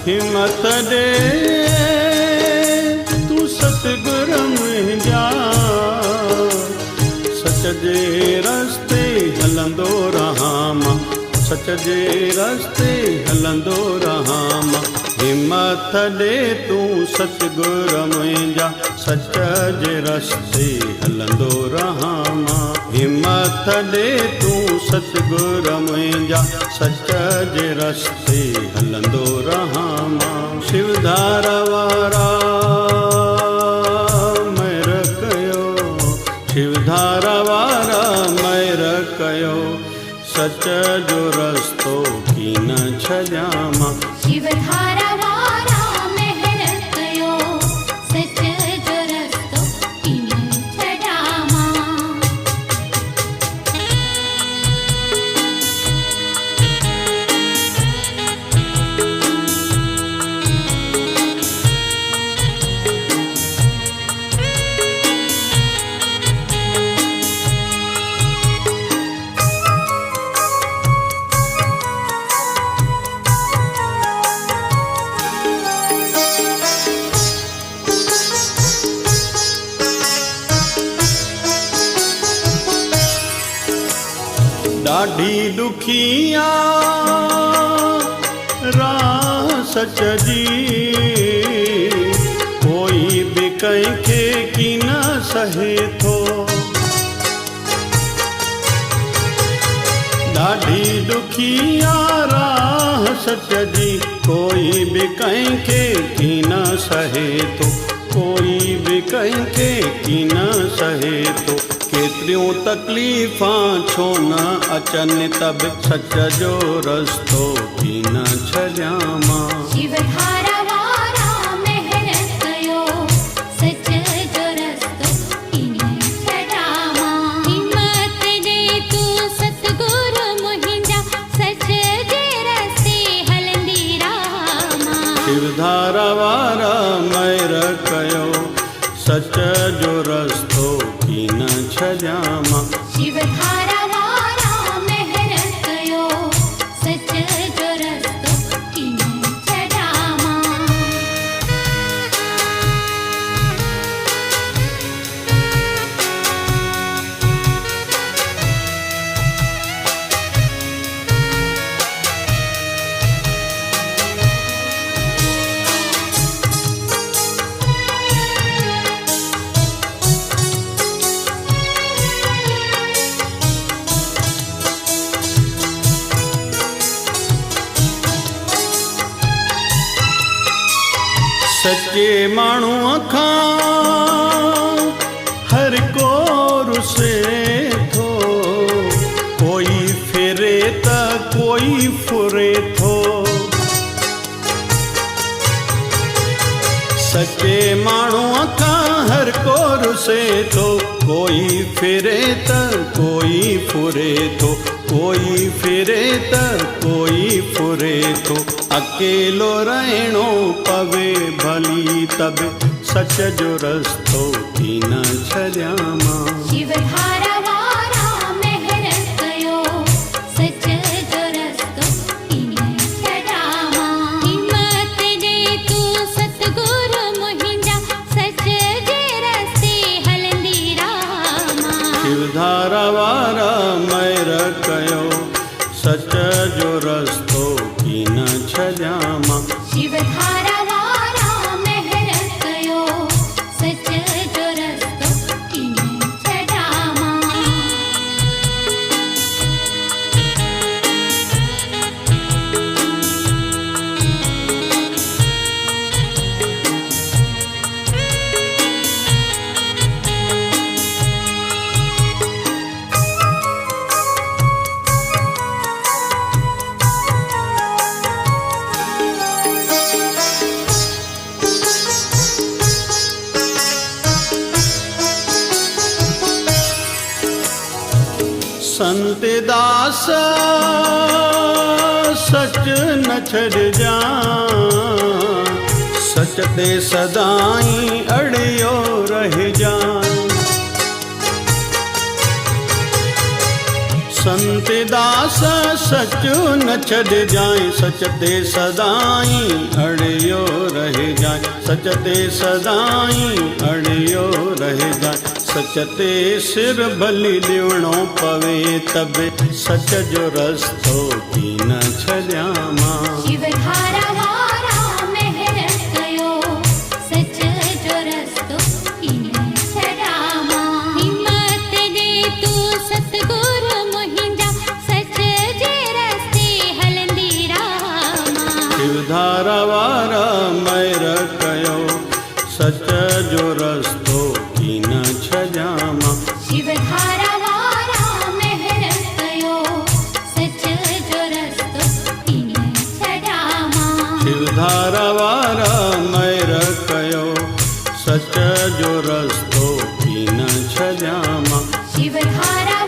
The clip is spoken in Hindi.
हिम्मत दे तू सतगुर मुंहिंजा, सच जे रस्ते हलंदो रहां मां, सच जे रस्ते हलंदो रहां मां। हिम्मत दे तू सतगुर मुंहिंजा, सच जे रस्ते हलंदो रहां मां। हिम्मत दे तू सतगुर मुंहिंजा, सच जे रस्ते हलंदो रहां मां। शिवधारा वारा महर कयो, शिवधारा वारा महर कयो, सच जो रस्तो कीन छॾियां मां। शिवधारा वारा महर कयो, सच जो रस्तो कीन छॾियां मां। ॾाढी ॾुखिया राह सच जी, कोई बि कंहिंखे कीन सहे थो। ॾाढी ॾुखिया राह सच जी, कोई बि कंहिंखे कीन सहे थो, कोई बि कंहिंखे कीन सहे थो। केतिरियूं तकलीफ़ां छो न अचनि त बि सच जो रस्तो कीन छॾियां मां। शिवधारा वारा महर कयो, सच जो रस्तो कीन छॾियां मां। हिम्मत दे तू सतगुर मुंहिंजा, सच जे रस्ते हलंदी रहां मां। शिवधारा वारा महर कयो, सच जो रस्तो कीन छॾियां मां। शिवधारा वारा महर कयो, सच जो रस्तो कीन छॾियां मां। सचे माण्हूअ खां हर को रुसे थो, कोई फिरे त कोई फुरे थो। सचे माण्हूअ खां हर को रुसे थो, कोई फिरे त कोई फुरे थो, कोई फिरे त कोई फुरे थो। अकेलो रहणो पवे भली तब, सच जो रस्तो कीन छॾियां मां। शिवधारा वारा महर कयो, सच जो रस्तो कीन छॾियां मां। हिम्मत दे तू सतगुर मुंहिंजा, सच जे रस्ते हलंदी रहां मां। शिवधारा वारा महर कयो, सच जो रस्तो कीन छॾियां मां। शिवधारा वारा महर कयो, सच जो रस्तो कीन छॾियां मां। संत दास सच न छड़ जान, सच ते सदाई अड़ियो रह जान। संत दास सच न छड़ जाए, सच ते सदाई अड़ियो रह जाए, सच ते सदाई अड़ियो रह जाए। सच ते सिर भली ॾियणो पवे तबे, सच जो रस्तो की न छॾियामा। शिव धारा वारा महर कयो, सच जो रस्तो की न छॾामा। हिम्मत दे तू सतगुर मुहिंजा, सच जे रस्ते हलंदी रामा। शिव धारा वारा महर कयो, सच जो रस्तो की न छॾियामा। शिव धारा वारा महर कयो, सच जो रस्तो की न छॾामा। शिव धारा वारा महर कयो, सच जो रस्तो की न छॾियामा। शिव धारा